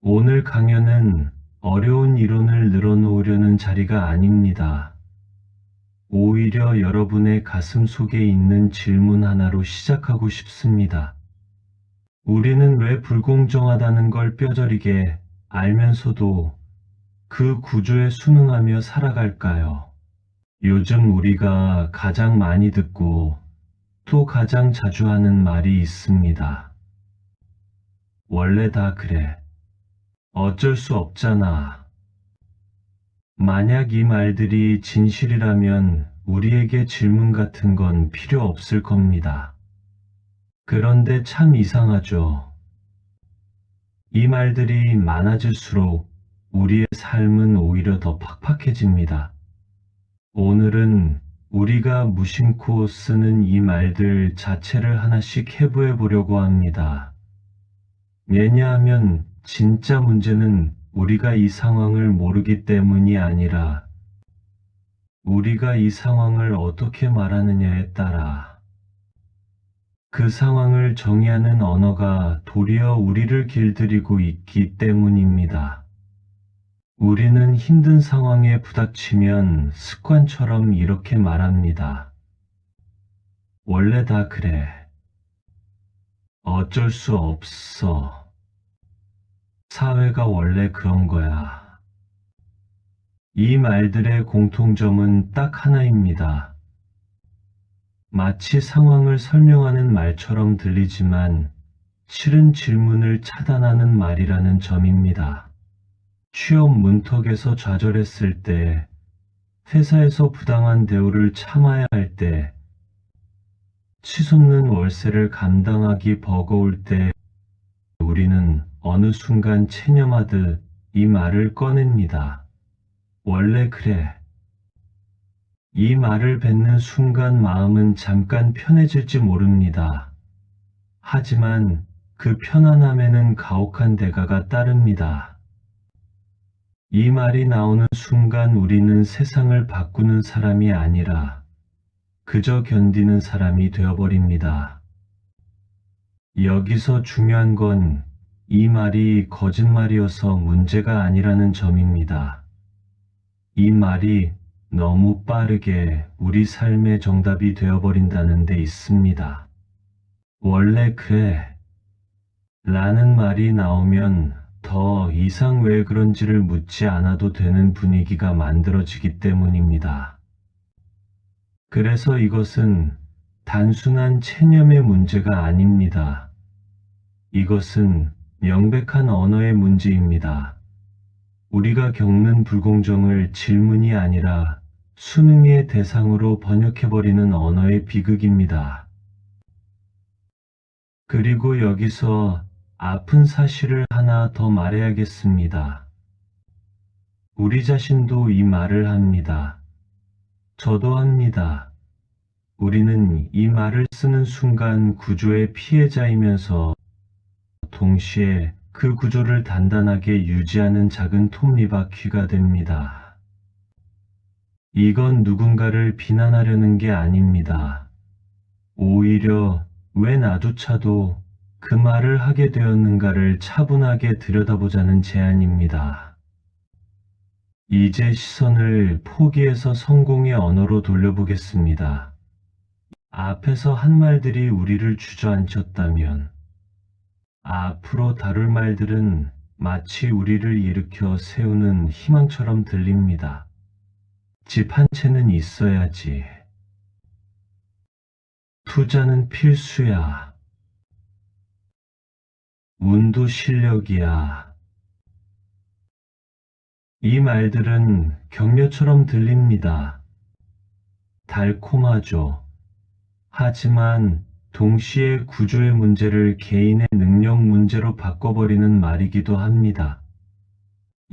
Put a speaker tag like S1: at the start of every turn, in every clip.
S1: 오늘 강연은 어려운 이론을 늘어놓으려는 자리가 아닙니다. 오히려 여러분의 가슴 속에 있는 질문 하나로 시작하고 싶습니다. 우리는 왜 불공정하다는 걸 뼈저리게 알면서도 그 구조에 순응하며 살아갈까요? 요즘 우리가 가장 많이 듣고 또 가장 자주 하는 말이 있습니다. 원래 다 그래. 어쩔 수 없잖아. 만약 이 말들이 진실이라면 우리에게 질문 같은 건 필요 없을 겁니다. 그런데 참 이상하죠. 이 말들이 많아질수록 우리의 삶은 오히려 더 팍팍해집니다. 오늘은 우리가 무심코 쓰는 이 말들 자체를 하나씩 해부해 보려고 합니다. 왜냐하면 진짜 문제는 우리가 이 상황을 모르기 때문이 아니라 우리가 이 상황을 어떻게 말하느냐에 따라 그 상황을 정의하는 언어가 도리어 우리를 길들이고 있기 때문입니다. 우리는 힘든 상황에 부닥치면 습관처럼 이렇게 말합니다. 원래 다 그래. 어쩔 수 없어. 사회가 원래 그런 거야. 이 말들의 공통점은 딱 하나입니다. 마치 상황을 설명하는 말처럼 들리지만 실은 질문을 차단하는 말이라는 점입니다. 취업 문턱에서 좌절했을 때, 회사에서 부당한 대우를 참아야 할 때, 치솟는 월세를 감당하기 버거울 때 우리는 어느 순간 체념하듯 이 말을 꺼냅니다. 원래 그래. 이 말을 뱉는 순간 마음은 잠깐 편해질지 모릅니다. 하지만 그 편안함에는 가혹한 대가가 따릅니다. 이 말이 나오는 순간 우리는 세상을 바꾸는 사람이 아니라 그저 견디는 사람이 되어버립니다. 여기서 중요한 건 이 말이 거짓말이어서 문제가 아니라는 점입니다. 이 말이 너무 빠르게 우리 삶의 정답이 되어버린다는 데 있습니다. 원래 그래 라는 말이 나오면 더 이상 왜 그런지를 묻지 않아도 되는 분위기가 만들어지기 때문입니다. 그래서 이것은 단순한 체념의 문제가 아닙니다. 이것은 명백한 언어의 문제입니다. 우리가 겪는 불공정을 질문이 아니라 수능의 대상으로 번역해버리는 언어의 비극입니다. 그리고 여기서 아픈 사실을 하나 더 말해야겠습니다. 우리 자신도 이 말을 합니다. 저도 합니다. 우리는 이 말을 쓰는 순간 구조의 피해자이면서 동시에 그 구조를 단단하게 유지하는 작은 톱니바퀴가 됩니다. 이건 누군가를 비난하려는 게 아닙니다. 오히려 왜 나조차도 그 말을 하게 되었는가를 차분하게 들여다보자는 제안입니다. 이제 시선을 포기해서 성공의 언어로 돌려보겠습니다. 앞에서 한 말들이 우리를 주저앉혔다면 앞으로 다룰 말들은 마치 우리를 일으켜 세우는 희망처럼 들립니다. 집 한 채는 있어야지. 투자는 필수야. 운도 실력이야. 이 말들은 격려처럼 들립니다. 달콤하죠. 하지만 동시에 구조의 문제를 개인의 능력 문제로 바꿔버리는 말이기도 합니다.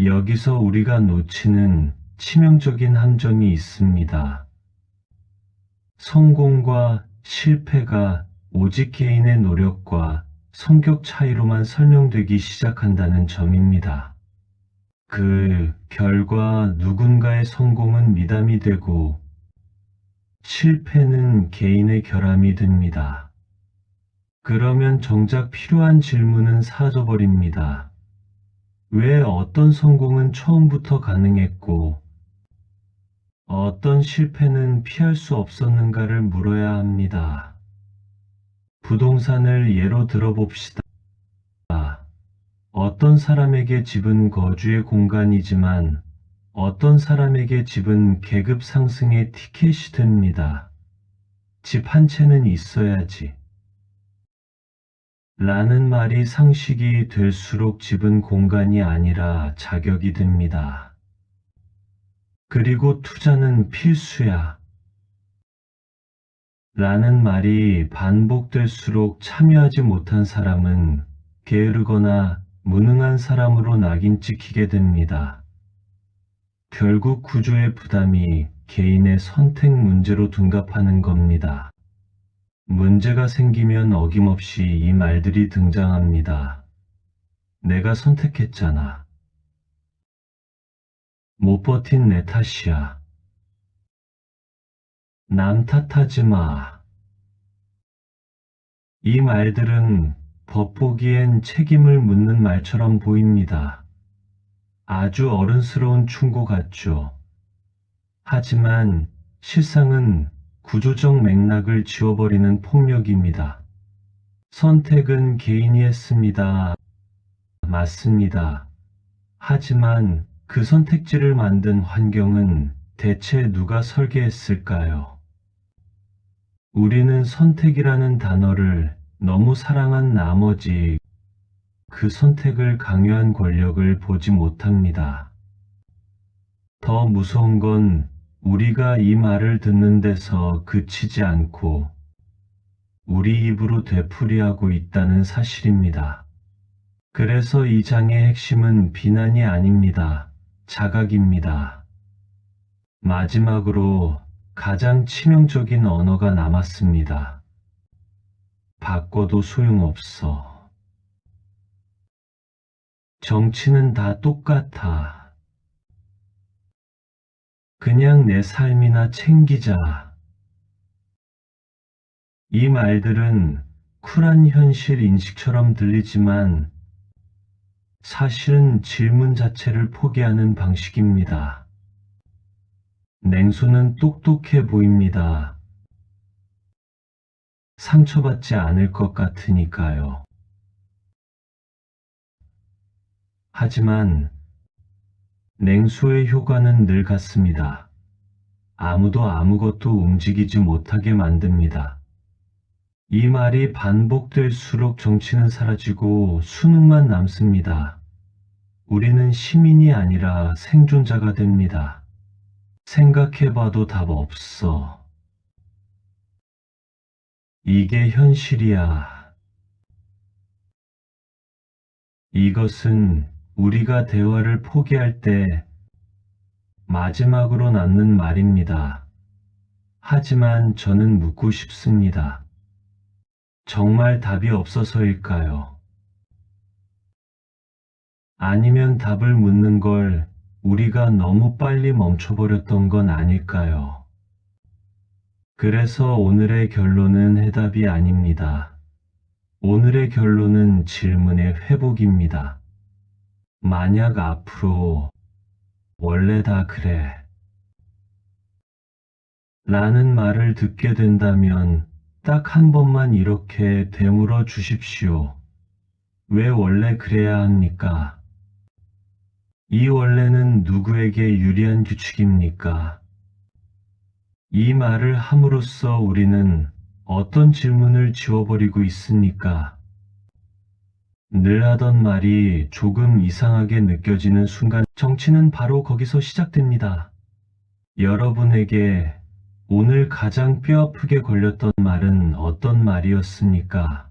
S1: 여기서 우리가 놓치는 치명적인 함정이 있습니다. 성공과 실패가 오직 개인의 노력과 성격 차이로만 설명되기 시작한다는 점입니다. 그 결과 누군가의 성공은 미담이 되고 실패는 개인의 결함이 됩니다. 그러면 정작 필요한 질문은 사라져버립니다. 왜 어떤 성공은 처음부터 가능했고 어떤 실패는 피할 수 없었는가를 물어야 합니다. 부동산을 예로 들어봅시다. 어떤 사람에게 집은 거주의 공간이지만 어떤 사람에게 집은 계급 상승의 티켓이 됩니다. 집 한 채는 있어야지. 라는 말이 상식이 될수록 집은 공간이 아니라 자격이 됩니다. 그리고 투자는 필수야. 라는 말이 반복될수록 참여하지 못한 사람은 게으르거나 무능한 사람으로 낙인 찍히게 됩니다. 결국 구조의 부담이 개인의 선택 문제로 둔갑하는 겁니다. 문제가 생기면 어김없이 이 말들이 등장합니다. 내가 선택했잖아. 못 버틴 내 탓이야. 남 탓하지 마. 이 말들은 겉보기엔 책임을 묻는 말처럼 보입니다. 아주 어른스러운 충고 같죠. 하지만 실상은 구조적 맥락을 지워버리는 폭력입니다. 선택은 개인이 했습니다. 맞습니다. 하지만 그 선택지를 만든 환경은 대체 누가 설계했을까요? 우리는 선택이라는 단어를 너무 사랑한 나머지 그 선택을 강요한 권력을 보지 못합니다. 더 무서운 건 우리가 이 말을 듣는 데서 그치지 않고 우리 입으로 되풀이하고 있다는 사실입니다. 그래서 이 장의 핵심은 비난이 아닙니다. 자각입니다. 마지막으로 가장 치명적인 언어가 남았습니다. 바꿔도 소용없어. 정치는 다 똑같아. 그냥 내 삶이나 챙기자. 이 말들은 쿨한 현실 인식처럼 들리지만 사실은 질문 자체를 포기하는 방식입니다. 냉소는 똑똑해 보입니다. 상처받지 않을 것 같으니까요. 하지만 냉소의 효과는 늘 같습니다. 아무도 아무것도 움직이지 못하게 만듭니다. 이 말이 반복될수록 정치는 사라지고 수능만 남습니다. 우리는 시민이 아니라 생존자가 됩니다. 생각해봐도 답 없어. 이게 현실이야. 이것은 우리가 대화를 포기할 때 마지막으로 남는 말입니다. 하지만 저는 묻고 싶습니다. 정말 답이 없어서일까요? 아니면 답을 묻는 걸 우리가 너무 빨리 멈춰버렸던 건 아닐까요? 그래서 오늘의 결론은 해답이 아닙니다. 오늘의 결론은 질문의 회복입니다. 만약 앞으로 원래 다 그래 라는 말을 듣게 된다면 딱 한 번만 이렇게 되물어 주십시오. 왜 원래 그래야 합니까? 이 원래는 누구에게 유리한 규칙입니까? 이 말을 함으로써 우리는 어떤 질문을 지워버리고 있습니까? 늘 하던 말이 조금 이상하게 느껴지는 순간 정치는 바로 거기서 시작됩니다. 여러분에게 오늘 가장 뼈아프게 걸렸던 말은 어떤 말이었습니까?